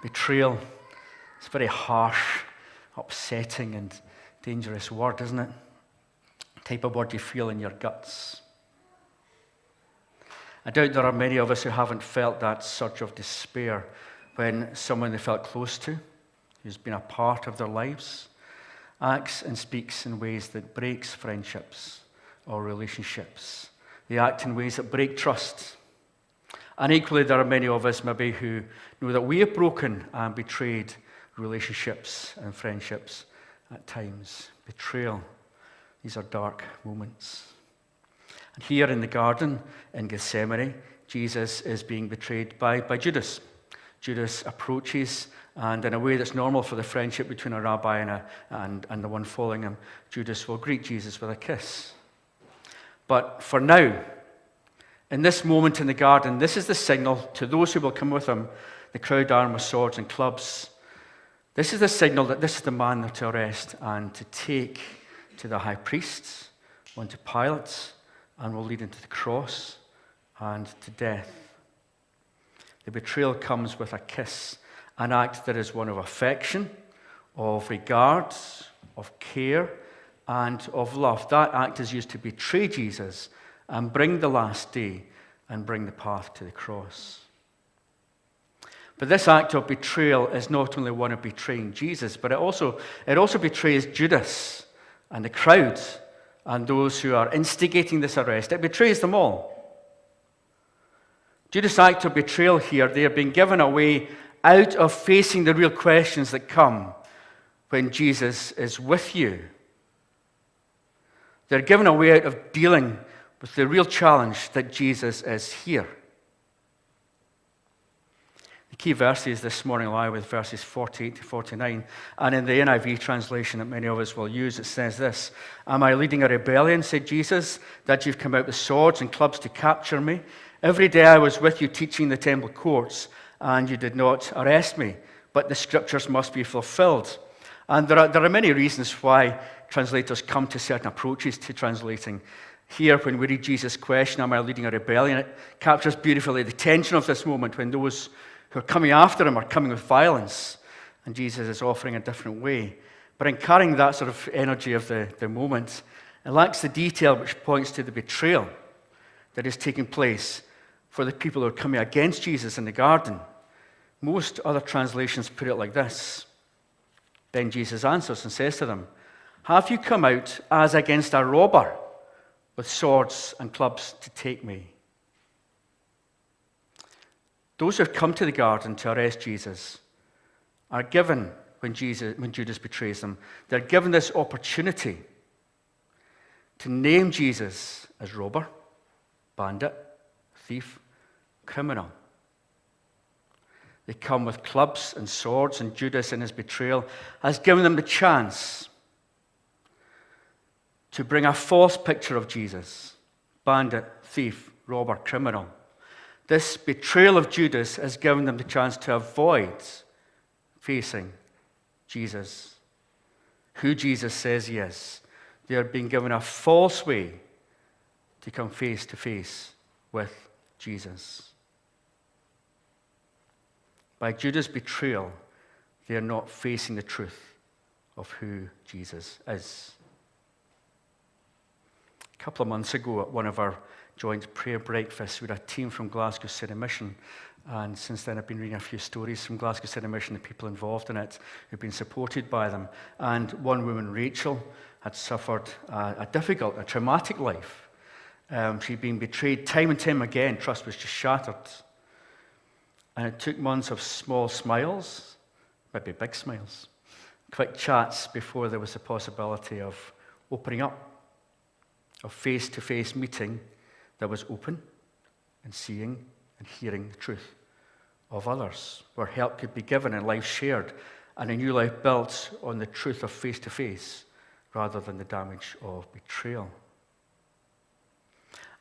Betrayal. It's a very harsh, upsetting, and dangerous word, isn't it? The type of word you feel in your guts. I doubt there are many of us who haven't felt that surge of despair when someone they felt close to, who's been a part of their lives, acts and speaks in ways that breaks friendships or relationships. They act in ways that break trust. And equally, there are many of us maybe who know that we have broken and betrayed relationships and friendships at times. Betrayal. These are dark moments. And here in the garden in Gethsemane, Jesus is being betrayed by Judas. Judas approaches, and in a way that's normal for the friendship between a rabbi and the one following him, Judas will greet Jesus with a kiss. But for now, in this moment in the garden, this is the signal to those who will come with him, the crowd armed with swords and clubs. This is the signal that this is the man they're to arrest and to take to the high priest, on to Pilate, and will lead him to the cross and to death. The betrayal comes with a kiss, an act that is one of affection, of regard, of care, and of love. That act is used to betray Jesus and bring the last day and bring the path to the cross. But this act of betrayal is not only one of betraying Jesus, but it also betrays Judas and the crowd and those who are instigating this arrest. It betrays them all. Judas' act of betrayal here, they are being given a way out of facing the real questions that come when Jesus is with you. They're given a way out of dealing with the real challenge that Jesus is here. The key verses this morning lie with verses 48 to 49. And in the NIV translation that many of us will use, it says this: "Am I leading a rebellion, said Jesus, that you've come out with swords and clubs to capture me? Every day I was with you teaching the temple courts, and you did not arrest me. But the scriptures must be fulfilled." And there are many reasons why translators come to certain approaches to translating. Here, when we read Jesus' question, "Am I leading a rebellion?" it captures beautifully the tension of this moment when those who are coming after him are coming with violence, and Jesus is offering a different way. But in carrying that sort of energy of the moment, it lacks the detail which points to the betrayal that is taking place for the people who are coming against Jesus in the garden. Most other translations put it like this: "Then Jesus answers and says to them, 'Have you come out as against a robber with swords and clubs to take me?'" Those who have come to the garden to arrest Jesus are given, when Judas betrays them, they're given this opportunity to name Jesus as robber, bandit, thief, criminal. They come with clubs and swords, and Judas in his betrayal has given them the chance to bring a false picture of Jesus: bandit, thief, robber, criminal. This betrayal of Judas has given them the chance to avoid facing Jesus, who Jesus says he is. They are being given a false way to come face to face with Jesus. By Judas' betrayal, they are not facing the truth of who Jesus is. A couple of months ago, at one of our joint prayer breakfasts, we had a team from Glasgow City Mission, and since then I've been reading a few stories from Glasgow City Mission, the people involved in it, who've been supported by them. And one woman, Rachel, had suffered a difficult, a traumatic life. She'd been betrayed time and time again. Trust was just shattered. And it took months of small smiles, maybe big smiles, quick chats before there was a possibility of opening up, of face-to-face meeting that was open and seeing and hearing the truth of others, where help could be given and life shared, and a new life built on the truth of face-to-face rather than the damage of betrayal.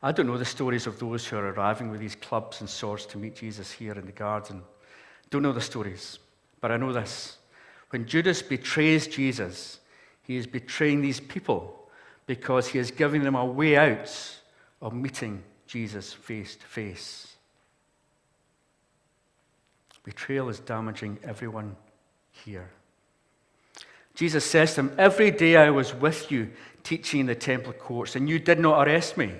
I don't know the stories of those who are arriving with these clubs and swords to meet Jesus here in the garden. Don't know the stories, but I know this. When Judas betrays Jesus, he is betraying these people because he is giving them a way out of meeting Jesus face to face. Betrayal is damaging everyone here. Jesus says to them, every day I was with you teaching in the temple courts, and you did not arrest me.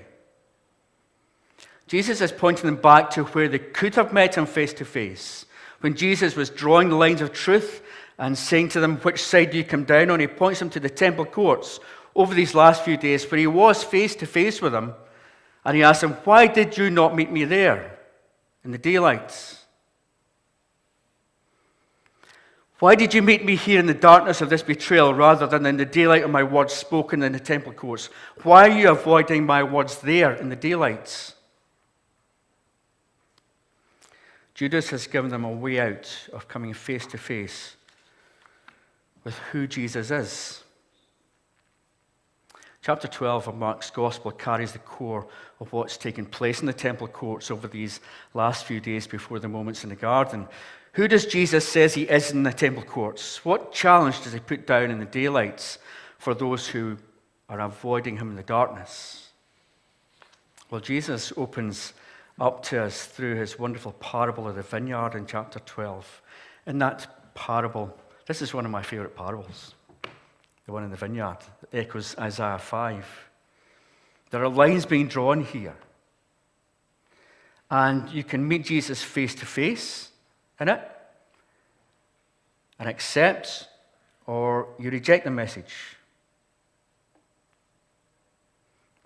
Jesus is pointing them back to where they could have met him face to face. When Jesus was drawing the lines of truth and saying to them, which side do you come down on? He points them to the temple courts over these last few days where he was face to face with them. And he asked them, why did you not meet me there in the daylight? Why did you meet me here in the darkness of this betrayal rather than in the daylight of my words spoken in the temple courts? Why are you avoiding my words there in the daylight? Judas has given them a way out of coming face to face with who Jesus is. Chapter 12 of Mark's Gospel carries the core of what's taken place in the temple courts over these last few days before the moments in the garden. Who does Jesus say he is in the temple courts? What challenge does he put down in the daylights for those who are avoiding him in the darkness? Well, Jesus opens up to us through his wonderful parable of the vineyard in chapter 12. In that parable, this is one of my favorite parables, the one in the vineyard, that echoes Isaiah 5. There are lines being drawn here. And you can meet Jesus face to face in it and accept, or you reject the message.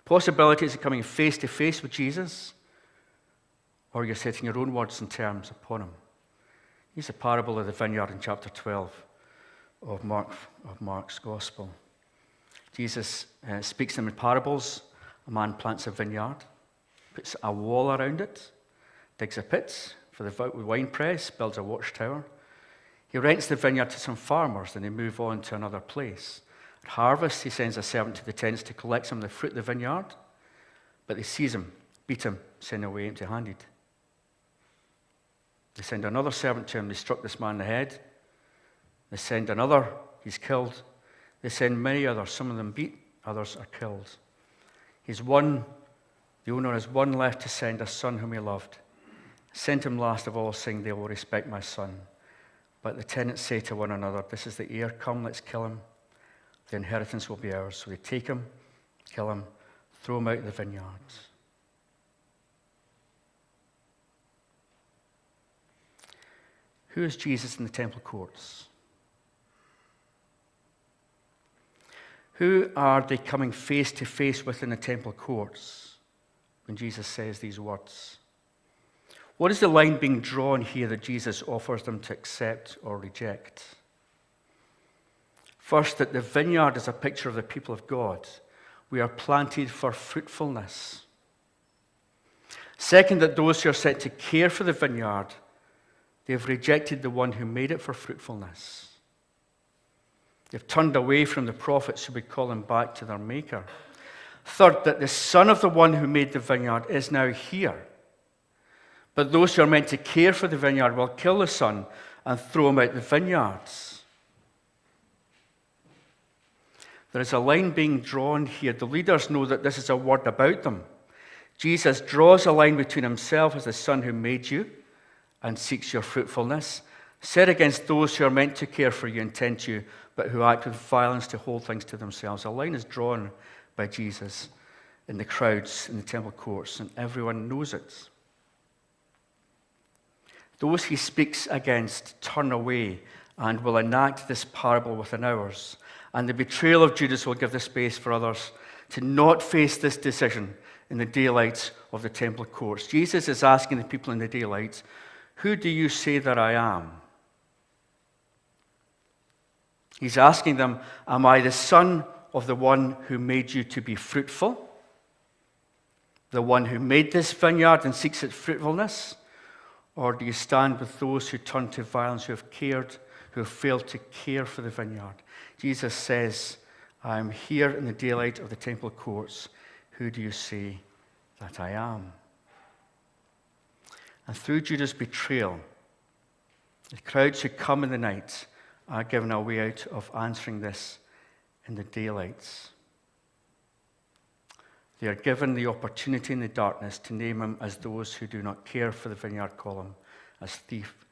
Possibilities of coming face to face with Jesus, or you're setting your own words and terms upon him. Here's a parable of the vineyard in chapter 12 of Mark's Gospel. Jesus speaks to them in parables. A man plants a vineyard, puts a wall around it, digs a pit for the wine press, builds a watchtower. He rents the vineyard to some farmers, and they move on to another place. At harvest, he sends a servant to the tenants to collect some of the fruit of the vineyard, but they seize him, beat him, send him away empty-handed. They send another servant to him. They struck this man in the head. They send another. He's killed. They send many others. Some of them beat. Others are killed. The owner has one left to send, a son whom he loved. Sent him last of all, saying, they will respect my son. But the tenants say to one another, this is the heir. Come, let's kill him. The inheritance will be ours. So they take him, kill him, throw him out of the vineyards. Who is Jesus in the temple courts? Who are they coming face to face with in the temple courts when Jesus says these words? What is the line being drawn here that Jesus offers them to accept or reject? First, that the vineyard is a picture of the people of God. We are planted for fruitfulness. Second, that those who are set to care for the vineyard, they have rejected the one who made it for fruitfulness. They've turned away from the prophets who would call them back to their maker. Third, that the son of the one who made the vineyard is now here. But those who are meant to care for the vineyard will kill the son and throw him out the vineyards. There is a line being drawn here. The leaders know that this is a word about them. Jesus draws a line between himself as the son who made you and seeks your fruitfulness, set against those who are meant to care for you and tend to you, but who act with violence to hold things to themselves. A line is drawn by Jesus in the crowds in the temple courts, and everyone knows it. Those he speaks against turn away and will enact this parable within hours. And the betrayal of Judas will give the space for others to not face this decision in the daylight of the temple courts. Jesus is asking the people in the daylight, who do you say that I am? He's asking them, am I the son of the one who made you to be fruitful? The one who made this vineyard and seeks its fruitfulness? Or do you stand with those who turn to violence, who have failed to care for the vineyard? Jesus says, I am here in the daylight of the temple courts. Who do you say that I am? And through Judas' betrayal, the crowds who come in the night are given a way out of answering this in the daylights. They are given the opportunity in the darkness to name him as those who do not care for the vineyard call him as thief,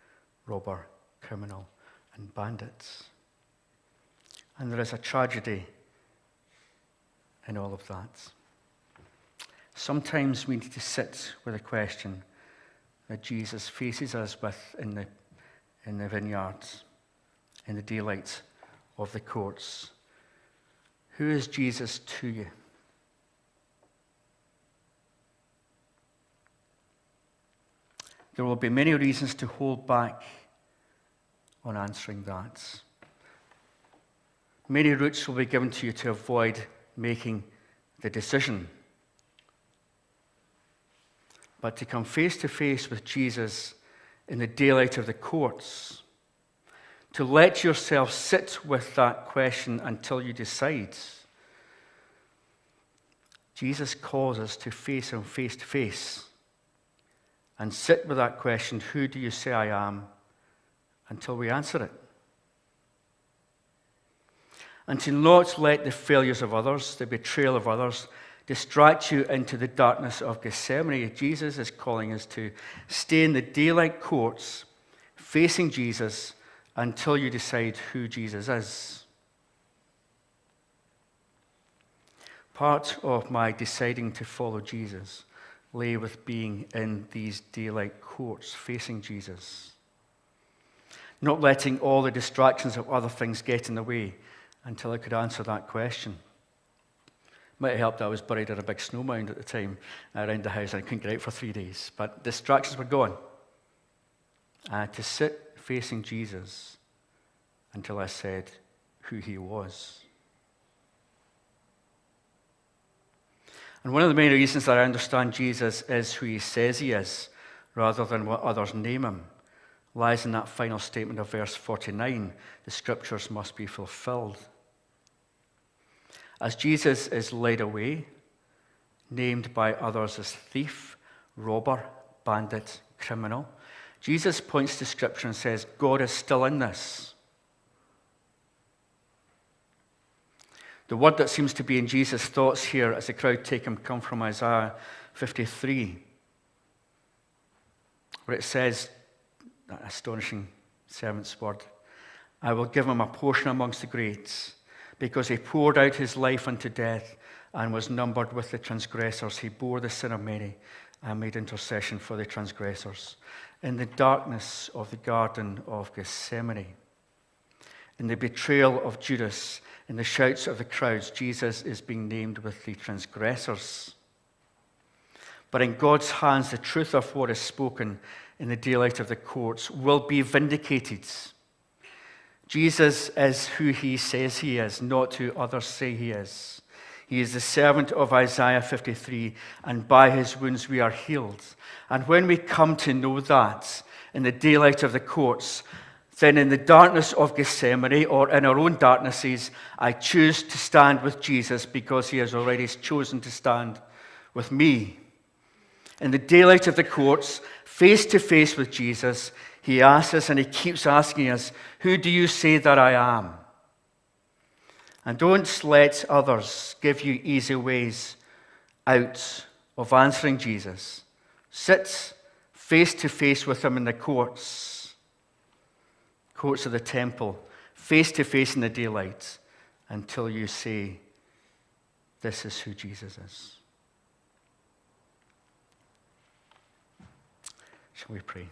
robber, criminal, and bandits. And there is a tragedy in all of that. Sometimes we need to sit with a question that Jesus faces us with in the vineyards, in the daylight of the courts. Who is Jesus to you? There will be many reasons to hold back on answering that. Many routes will be given to you to avoid making the decision. But to come face to face with Jesus in the daylight of the courts, to let yourself sit with that question until you decide. Jesus calls us to face him face to face and sit with that question, who do you say I am, until we answer it. And to not let the failures of others, the betrayal of others, distract you into the darkness of Gethsemane. Jesus is calling us to stay in the daylight courts, facing Jesus, until you decide who Jesus is. Part of my deciding to follow Jesus lay with being in these daylight courts, facing Jesus. Not letting all the distractions of other things get in the way until I could answer that question. Might have helped that I was buried in a big snow mound at the time around the house and I couldn't get out for 3 days. But distractions were gone. To sit facing Jesus until I said who he was. And one of the main reasons that I understand Jesus is who he says he is, rather than what others name him, lies in that final statement of verse 49, the scriptures must be fulfilled. As Jesus is led away, named by others as thief, robber, bandit, criminal, Jesus points to Scripture and says, God is still in this. The word that seems to be in Jesus' thoughts here as the crowd take him come from Isaiah 53, where it says, that astonishing servant's word, I will give him a portion amongst the greats, because he poured out his life unto death and was numbered with the transgressors. He bore the sin of many and made intercession for the transgressors. In the darkness of the Garden of Gethsemane, in the betrayal of Judas, in the shouts of the crowds, Jesus is being named with the transgressors. But in God's hands, the truth of what is spoken in the daylight of the courts will be vindicated. Jesus is who he says he is, not who others say he is. He is the servant of Isaiah 53, and by his wounds we are healed. And when we come to know that in the daylight of the courts, then in the darkness of Gethsemane, or in our own darknesses, I choose to stand with Jesus because he has already chosen to stand with me. In the daylight of the courts, face to face with Jesus, he asks us and he keeps asking us, who do you say that I am? And don't let others give you easy ways out of answering Jesus. Sit face to face with him in the courts of the temple, face to face in the daylight, until you say, this is who Jesus is. Shall we pray?